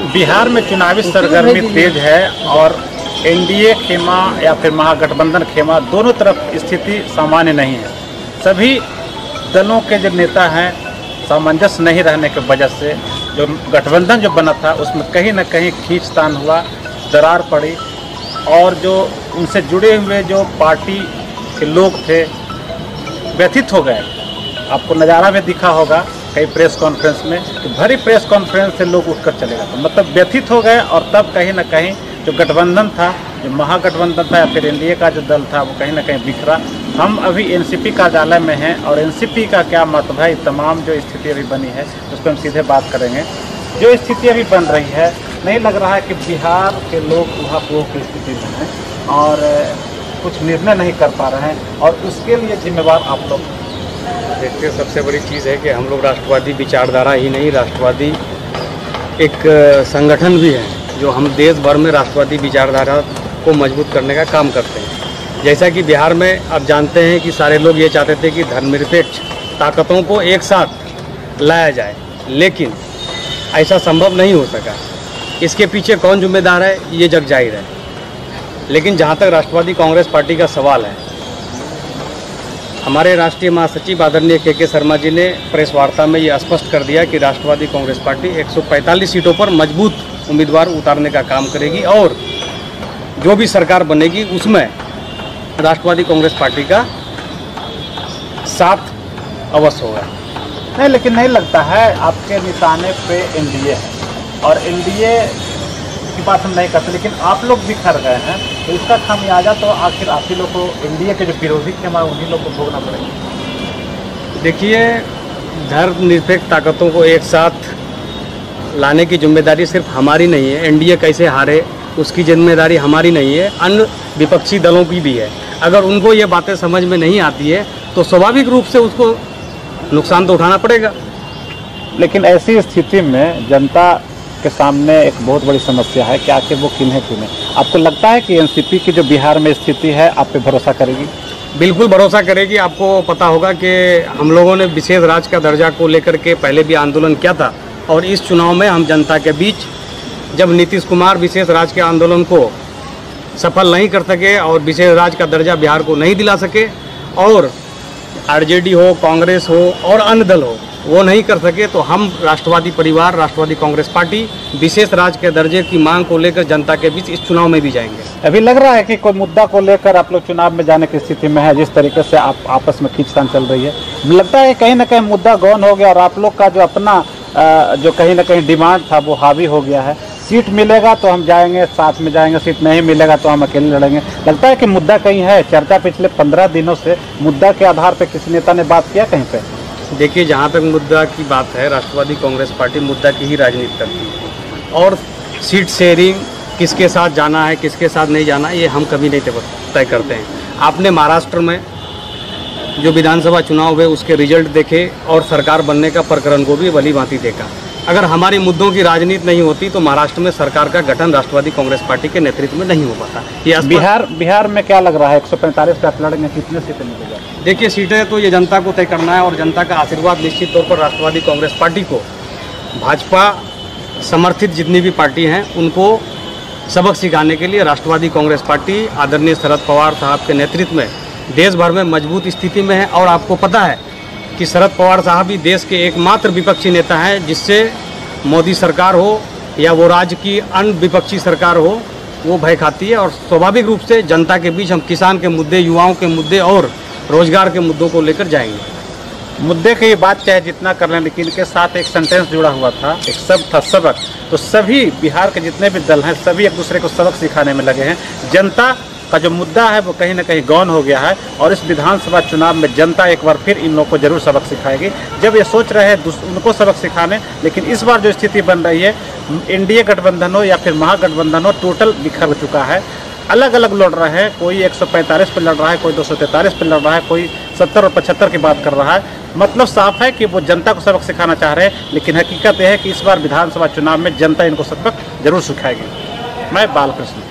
बिहार में चुनावी सरगर्मी तेज है और एनडीए खेमा या फिर महागठबंधन खेमा दोनों तरफ स्थिति सामान्य नहीं है। सभी दलों के जो नेता हैं सामंजस्य नहीं रहने की वजह से जो गठबंधन जो बना था उसमें कहीं ना कहीं खींचतान हुआ, दरार पड़ी और जो उनसे जुड़े हुए जो पार्टी के लोग थे व्यथित हो गए। आपको नज़ारा में दिखा होगा कई प्रेस कॉन्फ्रेंस में तो भरी प्रेस कॉन्फ्रेंस से लोग उठकर चले गए, तो मतलब व्यथित हो गए और तब कहीं ना कहीं जो गठबंधन था, जो महागठबंधन था या फिर एनडीए का जो दल था वो कहीं ना कहीं बिखरा। हम अभी एनसीपी कार्यालय में हैं और एनसीपी का क्या मतलब है, तमाम जो स्थिति अभी बनी है उस पर हम सीधे बात करेंगे। जो स्थिति अभी बन रही है, नहीं लग रहा है कि बिहार के लोग ऊहापोह की स्थिति में हैं और कुछ निर्णय नहीं कर पा रहे हैं और उसके लिए जिम्मेवार आप लोग। देखिए, सबसे बड़ी चीज़ है कि हम लोग राष्ट्रवादी विचारधारा ही नहीं, राष्ट्रवादी एक संगठन भी है जो हम देश भर में राष्ट्रवादी विचारधारा को मजबूत करने का काम करते हैं। जैसा कि बिहार में आप जानते हैं कि सारे लोग ये चाहते थे कि धर्मनिरपेक्ष ताकतों को एक साथ लाया जाए, लेकिन ऐसा संभव नहीं हो सका। इसके पीछे कौन जिम्मेदार है ये जग जाहिर है। लेकिन जहाँ तक राष्ट्रवादी कांग्रेस पार्टी का सवाल है, हमारे राष्ट्रीय महासचिव आदरणीय के शर्मा जी ने प्रेस वार्ता में ये स्पष्ट कर दिया कि राष्ट्रवादी कांग्रेस पार्टी 145 सीटों पर मजबूत उम्मीदवार उतारने का काम करेगी और जो भी सरकार बनेगी उसमें राष्ट्रवादी कांग्रेस पार्टी का साथ अवश्य होगा। नहीं, लेकिन नहीं लगता है आपके निशाने पे एनडीए है और एनडीए की बात हम नहीं करते, लेकिन आप लोग बिखर गए हैं तो इसका खामियाजा तो आखिर आप ही लोग को, एनडीए के जो विरोधी खेमा उन्हीं लोग को भोगना पड़ेगा। देखिए, धर्मनिरपेक्ष ताकतों को एक साथ लाने की जिम्मेदारी सिर्फ हमारी नहीं है। एनडीए कैसे हारे उसकी जिम्मेदारी हमारी नहीं है, अन्य विपक्षी दलों की भी है। अगर उनको ये बातें समझ में नहीं आती है तो स्वाभाविक रूप से उसको नुकसान तो उठाना पड़ेगा। लेकिन ऐसी स्थिति में जनता के सामने एक बहुत बड़ी समस्या है कि आखिर वो किन्हें चुने। आपको लगता है कि एनसीपी की जो बिहार में स्थिति है आप पे भरोसा करेगी? बिल्कुल भरोसा करेगी। आपको पता होगा कि हम लोगों ने विशेष राज्य का दर्जा को लेकर के पहले भी आंदोलन किया था और इस चुनाव में हम जनता के बीच, जब नीतीश कुमार विशेष राज्य के आंदोलन को सफल नहीं कर सके और विशेष राज्य का दर्जा बिहार को नहीं दिला सके और आरजेडी हो, कांग्रेस हो और अन्य दल हो वो नहीं कर सके, तो हम राष्ट्रवादी परिवार, राष्ट्रवादी कांग्रेस पार्टी विशेष राज्य के दर्जे की मांग को लेकर जनता के बीच इस चुनाव में भी जाएंगे। अभी लग रहा है कि कोई मुद्दा को लेकर आप लोग चुनाव में जाने की स्थिति में है, जिस तरीके से आप आपस में खींचतान चल रही है। लगता है कहीं ना कहीं मुद्दा गौन हो गया और आप लोग का जो अपना जो कहीं ना कहीं डिमांड था वो हावी हो गया है। सीट मिलेगा तो हम जाएंगे, साथ में जाएंगे, सीट नहीं मिलेगा तो हम अकेले लड़ेंगे। लगता है कि मुद्दा कहीं है। चर्चा पिछले 15 दिनों से मुद्दा के आधार पर किसी नेता ने बात किया कहीं पे? देखिए, जहाँ तक मुद्दा की बात है, राष्ट्रवादी कांग्रेस पार्टी मुद्दा की ही राजनीति करती है और सीट शेयरिंग, किसके साथ जाना है किसके साथ नहीं जाना, ये हम कभी नहीं तय करते हैं। आपने महाराष्ट्र में जो विधानसभा चुनाव हुए उसके रिजल्ट देखे और सरकार बनने का प्रकरण को भी भली भांति देखा। अगर हमारी मुद्दों की राजनीति नहीं होती तो महाराष्ट्र में सरकार का गठन राष्ट्रवादी कांग्रेस पार्टी के नेतृत्व में नहीं हो पाता। ये बिहार में क्या लग रहा है, 145 पे आप लड़ेंगे, कितने सीटें मिलेगा? देखिए, सीटें तो ये जनता को तय करना है और जनता का आशीर्वाद निश्चित तौर पर राष्ट्रवादी कांग्रेस पार्टी को, भाजपा समर्थित जितनी भी पार्टी हैं उनको सबक सिखाने के लिए राष्ट्रवादी कांग्रेस पार्टी आदरणीय शरद पवार साहब के नेतृत्व में देश भर में मजबूत स्थिति में है। और आपको पता है कि शरद पवार साहब भी देश के एकमात्र विपक्षी नेता हैं जिससे मोदी सरकार हो या वो राज्य की अन्य विपक्षी सरकार हो वो भय खाती है। और स्वाभाविक रूप से जनता के बीच हम किसान के मुद्दे, युवाओं के मुद्दे और रोजगार के मुद्दों को लेकर जाएंगे। मुद्दे की बात चाहे जितना कर लें, लेकिन इनके साथ एक सेंटेंस जुड़ा हुआ था, एक शब्द था सबक। तो सभी बिहार के जितने भी दल हैं सभी एक दूसरे को सबक सिखाने में लगे हैं। जनता का जो मुद्दा है वो कहीं ना कहीं गौन हो गया है और इस विधानसभा चुनाव में जनता एक बार फिर इन लोगों को जरूर सबक सिखाएगी। जब ये सोच रहे हैं उनको सबक सिखाने, लेकिन इस बार जो स्थिति बन रही है, एनडीए गठबंधन हो या फिर महागठबंधन हो, टोटल बिखर चुका है। अलग अलग लड़ रहे हैं, कोई 145 पर लड़ रहा है, कोई 243 पर लड़ रहा है, कोई 70 और 75 की बात कर रहा है। मतलब साफ है कि वो जनता को सबक सिखाना चाह रहे हैं, लेकिन हकीकत यह है कि इस बार विधानसभा चुनाव में जनता इनको सबक जरूर सिखाएगी। मैं बालकृष्ण।